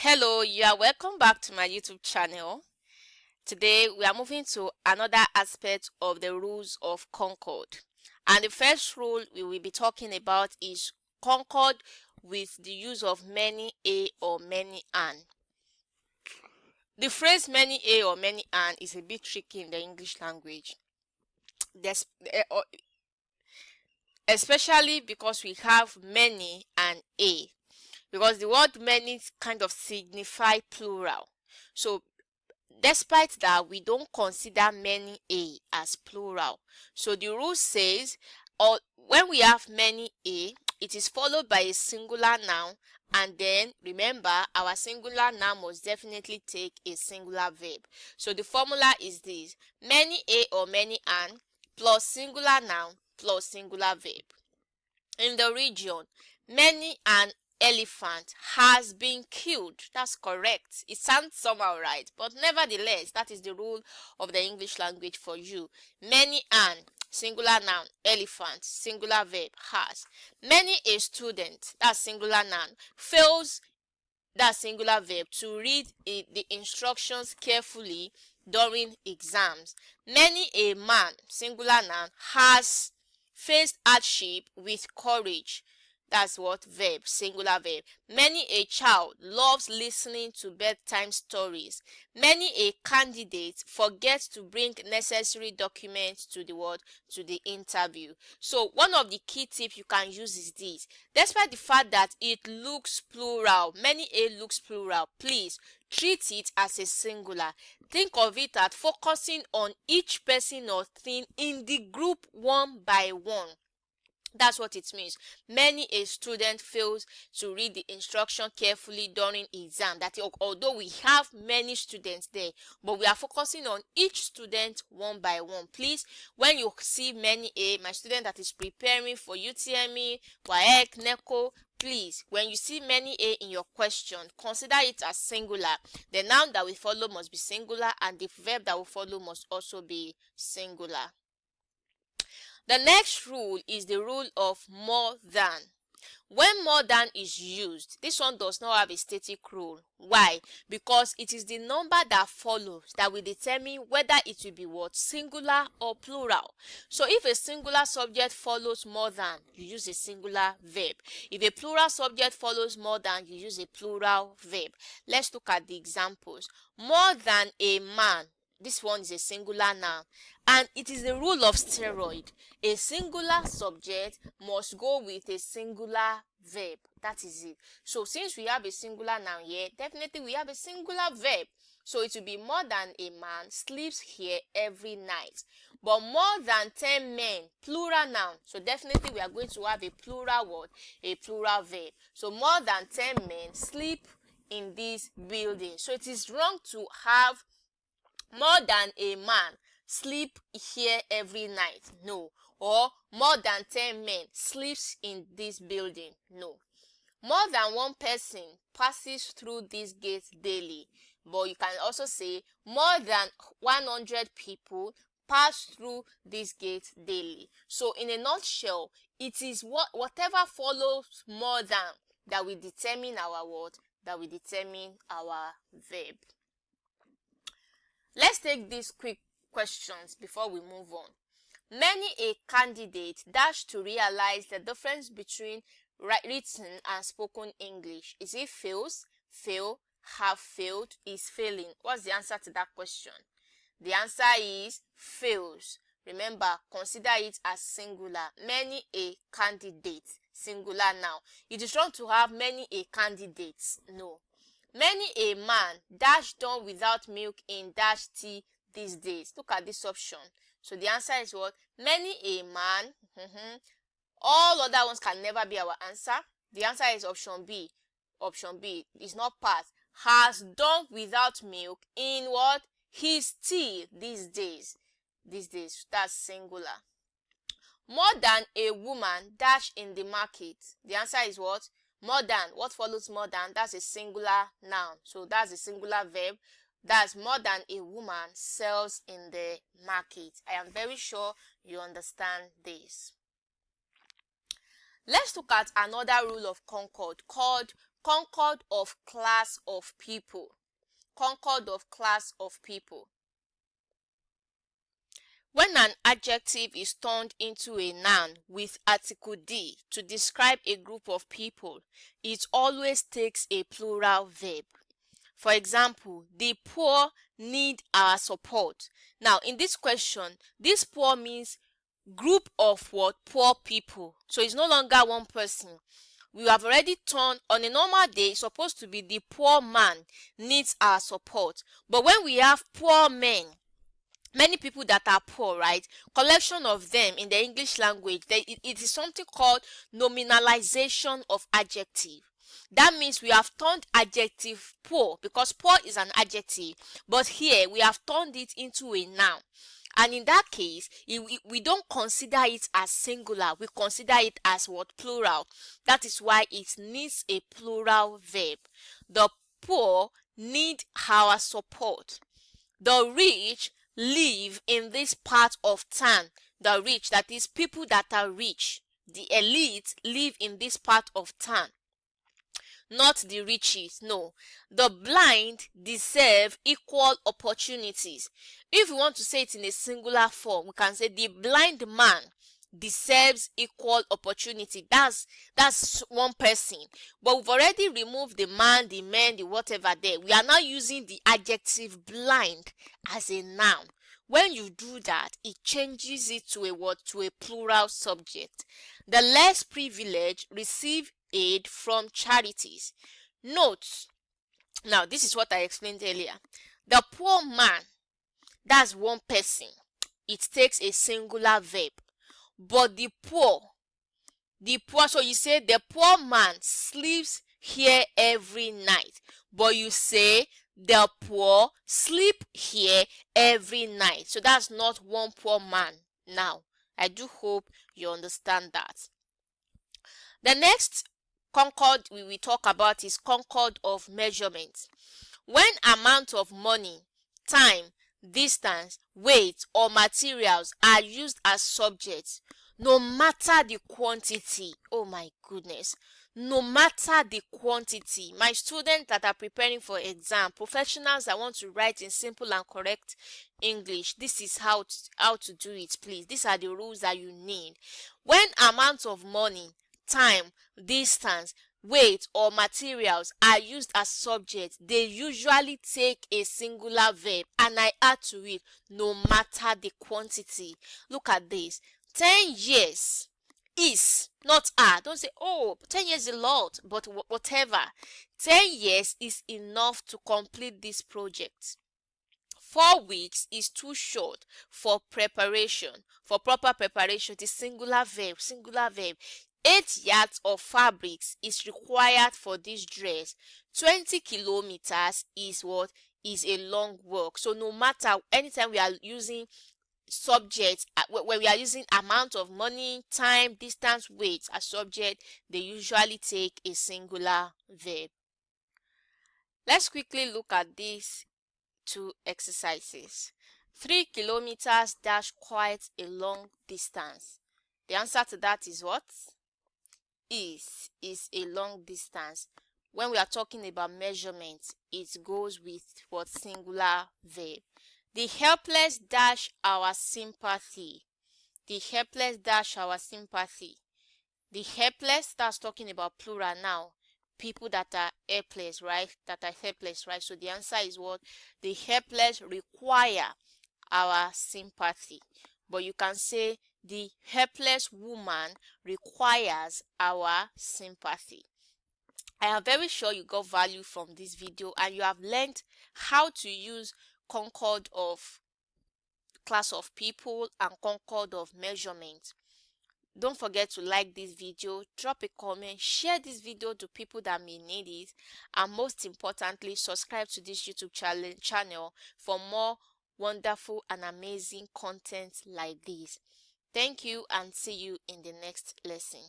Hello, you are welcome back to my YouTube channel. Today we are moving to another aspect of the rules of Concord. And the first rule we will be talking about is Concord with the use of many a or many an. The phrase many a or many an is a bit tricky in the English language. Especially because we have many and a. Because the word many kind of signify plural. So despite that, we don't consider many a as plural. So the rule says, or when we have many a, it is followed by a singular noun, and then remember our singular noun must definitely take a singular verb. So the formula is this: many a or many an plus singular noun plus singular verb. In the region, many an elephant has been killed. That's correct. It sounds somehow right, but nevertheless, that is the rule of the English language for you. Many an, singular noun, elephant, singular verb, has. Many a student, that's singular noun, fails, that's singular verb, to read the instructions carefully during exams. Many a man, singular noun, has faced hardship with courage. That's what? Verb, singular verb. Many a child loves listening to bedtime stories. Many a candidate forgets to bring necessary documents to the interview. So one of the key tips you can use is this: despite the fact that it looks plural, many a looks plural, please treat it as a singular. Think of it as focusing on each person or thing in the group one by one. That's what it means. Many a student fails to read the instruction carefully during exam. That although we have many students there, but we are focusing on each student one by one. Please, when you see many a, my student that is preparing for UTME, WAEC, NECO, please, when you see many a in your question, consider it as singular. The noun that will follow must be singular, and the verb that will follow must also be singular. The next rule is the rule of more than. When more than is used, this one does not have a static rule. Why? Because it is the number that follows that will determine whether it will be what? Singular or plural. So if a singular subject follows more than, you use a singular verb. If a plural subject follows more than, you use a plural verb. Let's look at the examples. More than a man. This one is a singular noun, and it is the rule of steroid. A singular subject must go with a singular verb. That is it. So since we have a singular noun here, definitely we have a singular verb. So it will be more than a man sleeps here every night. But more than 10 men, plural noun. So definitely we are going to have a plural word, a plural verb. So more than 10 men sleep in this building. So it is wrong to have more than a man sleep here every night. No. Or more than 10 men sleeps in this building. No. More than one person passes through this gate daily. But you can also say more than 100 people pass through this gate daily. So in a nutshell, it is whatever follows more than that will determine our word, that will determine our verb. Let's take these quick questions before we move on. Many a candidate dash to realize the difference between written and spoken English. Is it fails, fail, have failed, is failing? What's the answer to that question? The answer is fails. Remember, consider it as singular. Many a candidate, singular now. It is wrong to have many a candidates. No. Many a man dash done without milk in dash tea these days. Look at this option. So the answer is what? Many a man. All other ones can never be our answer. The answer is option B. Option B is not part. Has done without milk in what? His tea these days. These days. That's singular. More than a woman dash in the market. The answer is what? More than. What follows more than? That's a singular noun. So that's a singular verb. That's more than a woman sells in the market. I am very sure you understand this. Let's look at another rule of Concord called Concord of class of people. Concord of class of people. When an adjective is turned into a noun with article D to describe a group of people, it always takes a plural verb. For example, the poor need our support. Now, in this question, this poor means group of what? Poor people. So it's no longer one person. We have already turned, on a normal day, it's supposed to be the poor man needs our support. But when we have poor men, many people that are poor, right? Collection of them in the English language, it is something called nominalization of adjective. That means we have turned adjective poor, because poor is an adjective, but here we have turned it into a noun. And in that case, we don't consider it as singular, we consider it as what? Plural. That is why it needs a plural verb. The poor need our support. The rich live in this part of town. The rich, that is people that are rich, the elite, live in this part of town. Not the riches, no. The blind deserve equal opportunities. If we want to say it in a singular form, we can say the blind man deserves equal opportunity. That's one person. But we've already removed the man, the men, the whatever there. We are now using the adjective blind as a noun. When you do that, it changes it to a what? To a plural subject. The less privileged receive aid from charities. Note, now this is what I explained earlier. The poor man, that's one person. It takes a singular verb. But the poor, so you say the poor man sleeps here every night. But you say the poor sleep here every night. So that's not one poor man. Now, I do hope you understand that. The next concord we will talk about is concord of measurement. When amount of money, time, distance, weight, or materials are used as subjects, no matter the quantity, oh my goodness, no matter the quantity, my students that are preparing for exam, professionals that want to write in simple and correct English, this is how to do it, please. These are the rules that you need. When amount of money, time, distance, weight, or materials are used as subjects, they usually take a singular verb, and I add to it, no matter the quantity. Look at this. 10 years is, not are. Don't say, oh, 10 years is a lot, but whatever. 10 years is enough to complete this project. 4 weeks is too short for preparation. For proper preparation, it is singular verb, singular verb. 8 yards of fabrics is required for this dress. 20 kilometers is what? Is a long walk. So no matter, anytime we are using subjects, when we are using amount of money, time, distance, weight as subject, they usually take a singular verb. Let's quickly look at these two exercises. 3 kilometers dash quite a long distance. The answer to that is what? Is a long distance. When we are talking about measurement, it goes with what? Singular verb. The helpless dash our sympathy. The helpless dash our sympathy. The helpless, that's talking about plural now. People that are helpless, right? That are helpless, right? So the answer is what? The helpless require our sympathy. But you can say the helpless woman requires our sympathy. I am very sure you got value from this video and you have learned how to use concord of class of people and concord of measurement. Don't forget to like this video, drop a comment, share this video to people that may need it, and most importantly, subscribe to this YouTube channel for more wonderful and amazing content like this. Thank you and see you in the next lesson.